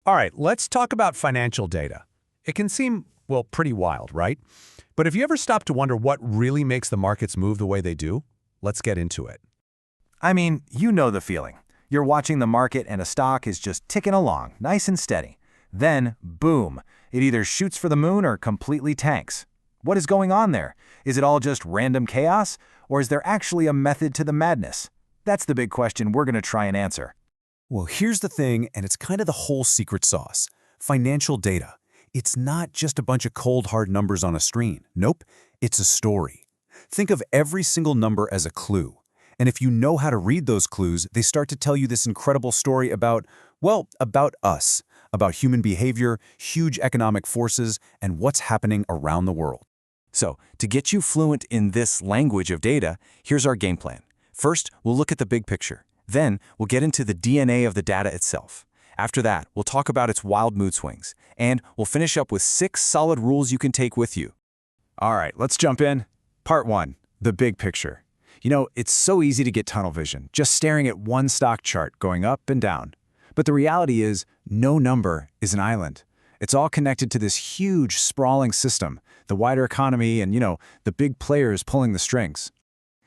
All right, let's talk about financial data. It can seem, well, pretty wild, right? But have you ever stopped to wonder what really makes the markets move the way they do? Let's get into it. I mean, you know the feeling. You're watching the market and a stock is just ticking along, nice and steady. Then, boom, it either shoots for the moon or completely tanks. What is going on there? Is it all just random chaos? Or is there actually a method to the madness? That's the big question we're going to try and answer. Well, here's the thing, and it's kind of the whole secret sauce. Financial data. It's not just a bunch of cold, hard numbers on a screen. Nope, it's a story. Think of every single number as a clue. And if you know how to read those clues, they start to tell you this incredible story about, well, about us, about human behavior, huge economic forces, and what's happening around the world. So, to get you fluent in this language of data, here's our game plan. First, we'll look at the big picture. Then, we'll get into the DNA of the data itself. After that, we'll talk about its wild mood swings. And we'll finish up with 6 solid rules you can take with you. All right, let's jump in. Part 1, the big picture. You know, it's so easy to get tunnel vision, just staring at one stock chart going up and down. But the reality is, no number is an island. It's all connected to this huge, sprawling system, the wider economy and, the big players pulling the strings.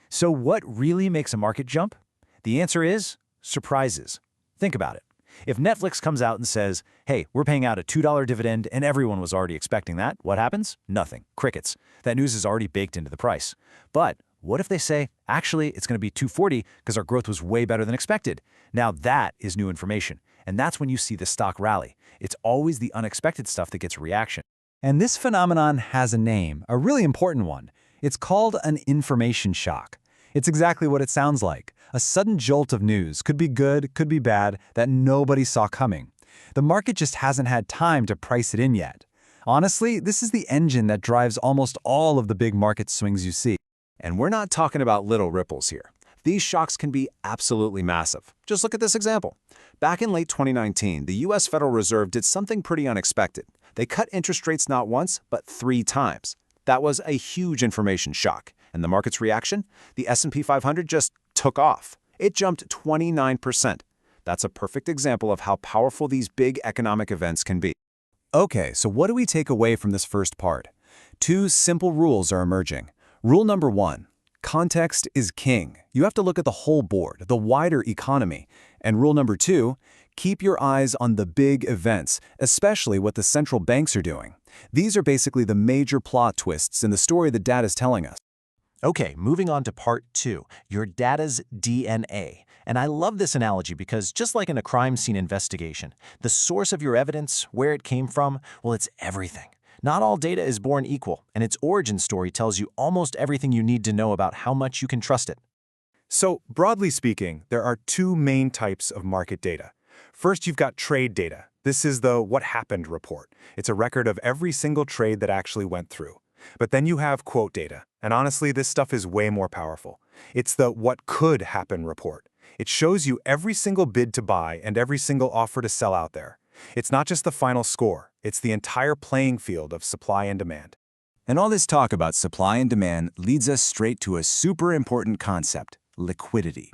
So what really makes a market jump? The answer is surprises. Think about it. If Netflix comes out and says, hey, we're paying out a $2 dividend and everyone was already expecting that, what happens? Nothing. Crickets. That news is already baked into the price. But what if they say, actually, it's going to be $2.40 because our growth was way better than expected? Now that is new information. And that's when you see the stock rally. It's always the unexpected stuff that gets a reaction. And this phenomenon has a name, a really important one. It's called an information shock. It's exactly what it sounds like. A sudden jolt of news, could be good, could be bad, that nobody saw coming. The market just hasn't had time to price it in yet. Honestly, this is the engine that drives almost all of the big market swings you see. And we're not talking about little ripples here. These shocks can be absolutely massive. Just look at this example. Back in late 2019, the U.S. Federal Reserve did something pretty unexpected. They cut interest rates not once, but 3 times. That was a huge information shock. And the market's reaction? The S&P 500 just took off. It jumped 29%. That's a perfect example of how powerful these big economic events can be. Okay, so what do we take away from this first part? 2 simple rules are emerging. Rule number 1, context is king. You have to look at the whole board, the wider economy. And rule number 2, keep your eyes on the big events, especially what the central banks are doing. These are basically the major plot twists in the story the data is telling us. Okay, moving on to part 2, your data's DNA. And I love this analogy because just like in a crime scene investigation, the source of your evidence, where it came from, well, it's everything. Not all data is born equal, and its origin story tells you almost everything you need to know about how much you can trust it. So, broadly speaking, there are 2 main types of market data. First, you've got trade data. This is the what happened report. It's a record of every single trade that actually went through. But then you have quote data, and honestly, this stuff is way more powerful. It's the what could happen report. It shows you every single bid to buy and every single offer to sell out there. It's not just the final score, it's the entire playing field of supply and demand. And all this talk about supply and demand leads us straight to a super important concept, liquidity.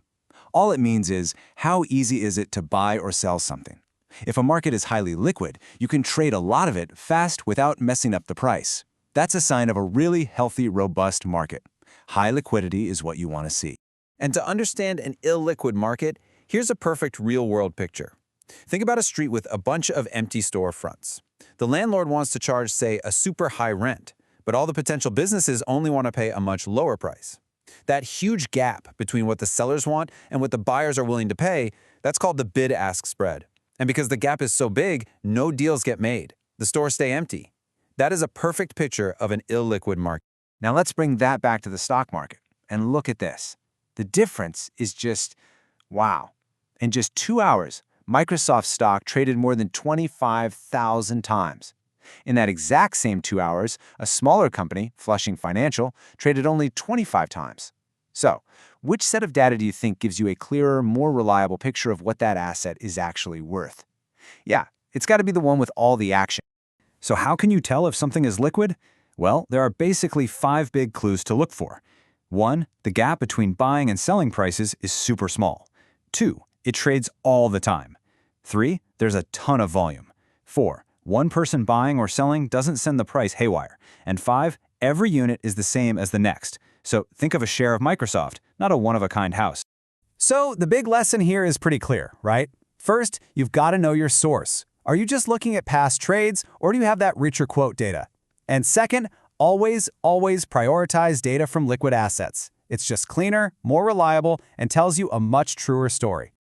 All it means is, how easy is it to buy or sell something? If a market is highly liquid, you can trade a lot of it fast without messing up the price. That's a sign of a really healthy, robust market. High liquidity is what you want to see. And to understand an illiquid market, here's a perfect real-world picture. Think about a street with a bunch of empty storefronts. The landlord wants to charge, say, a super high rent, but all the potential businesses only want to pay a much lower price. That huge gap between what the sellers want and what the buyers are willing to pay, that's called the bid-ask spread. And because the gap is so big, no deals get made. The stores stay empty. That is a perfect picture of an illiquid market. Now let's bring that back to the stock market. And look at this. The difference is just, wow. In just 2 hours, Microsoft stock traded more than 25,000 times. In that exact same 2 hours, a smaller company, Flushing Financial, traded only 25 times. So, which set of data do you think gives you a clearer, more reliable picture of what that asset is actually worth? Yeah, it's got to be the one with all the action. So how can you tell if something is liquid? Well, there are basically 5 big clues to look for. 1, the gap between buying and selling prices is super small. 2, it trades all the time. 3, there's a ton of volume. 4. One person buying or selling doesn't send the price haywire. And 5. Every unit is the same as the next. So think of a share of Microsoft, not a one-of-a-kind house. So the big lesson here is pretty clear, right? First, you've got to know your source. Are you just looking at past trades, or do you have that richer quote data? And second, always prioritize data from liquid assets. It's just cleaner, more reliable, and tells you a much truer story.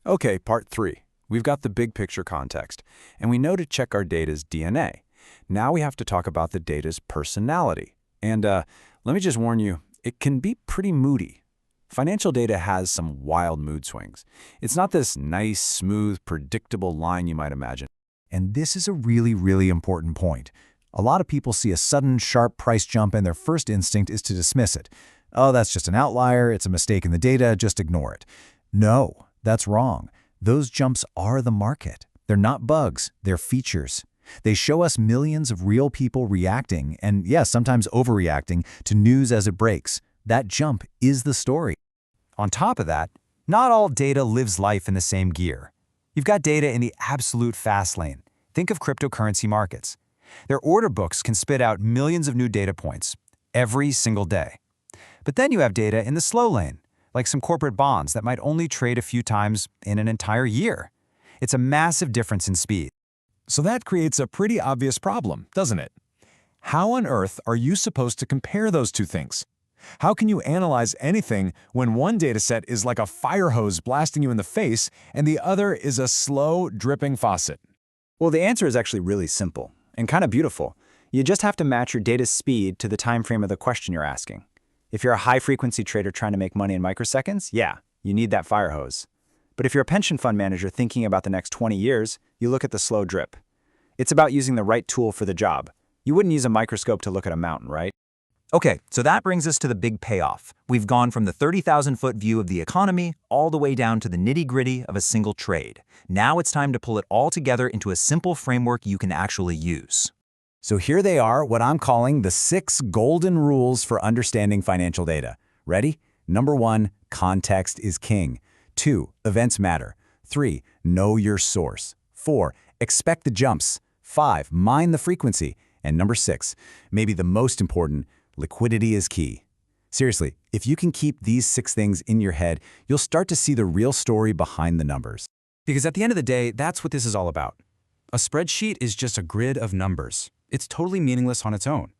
Okay, part 3. We've got the big picture context, and we know to check our data's DNA. Now we have to talk about the data's personality. And let me just warn you, it can be pretty moody. Financial data has some wild mood swings. It's not this nice, smooth, predictable line you might imagine. And this is a really important point. A lot of people see a sudden, sharp price jump and their first instinct is to dismiss it. Oh, that's just an outlier, it's a mistake in the data, just ignore it. No, that's wrong. Those jumps are the market. They're not bugs, they're features. They show us millions of real people reacting, and yes, sometimes overreacting, to news as it breaks. That jump is the story. On top of that, not all data lives life in the same gear. You've got data in the absolute fast lane. Think of cryptocurrency markets. Their order books can spit out millions of new data points every single day. But then you have data in the slow lane, like some corporate bonds that might only trade a few times in an entire year. It's a massive difference in speed. So that creates a pretty obvious problem, doesn't it? How on earth are you supposed to compare those two things? How can you analyze anything when one dataset is like a fire hose blasting you in the face and the other is a slow, dripping faucet? Well, the answer is actually really simple and kind of beautiful. You just have to match your data's speed to the time frame of the question you're asking. If you're a high-frequency trader trying to make money in microseconds, yeah, you need that fire hose. But if you're a pension fund manager thinking about the next 20 years, you look at the slow drip. It's about using the right tool for the job. You wouldn't use a microscope to look at a mountain, right? Okay, so that brings us to the big payoff. We've gone from the 30,000-foot view of the economy all the way down to the nitty-gritty of a single trade. Now it's time to pull it all together into a simple framework you can actually use. So here they are, what I'm calling the 6 golden rules for understanding financial data. Ready? Number 1, context is king. 2, events matter. 3, know your source. 4, expect the jumps. 5, mind the frequency. And number 6, maybe the most important, liquidity is key. Seriously, if you can keep these 6 things in your head, you'll start to see the real story behind the numbers. Because at the end of the day, that's what this is all about. A spreadsheet is just a grid of numbers. It's totally meaningless on its own.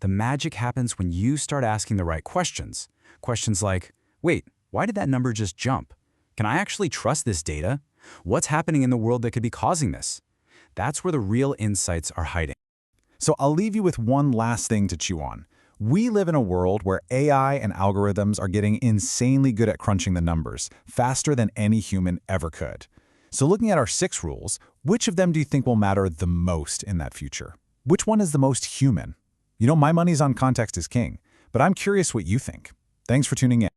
The magic happens when you start asking the right questions. Questions like, wait, why did that number just jump? Can I actually trust this data? What's happening in the world that could be causing this? That's where the real insights are hiding. So I'll leave you with one last thing to chew on. We live in a world where AI and algorithms are getting insanely good at crunching the numbers, faster than any human ever could. So looking at our 6 rules, which of them do you think will matter the most in that future? Which one is the most human? You know, my money's on context is king, but I'm curious what you think. Thanks for tuning in.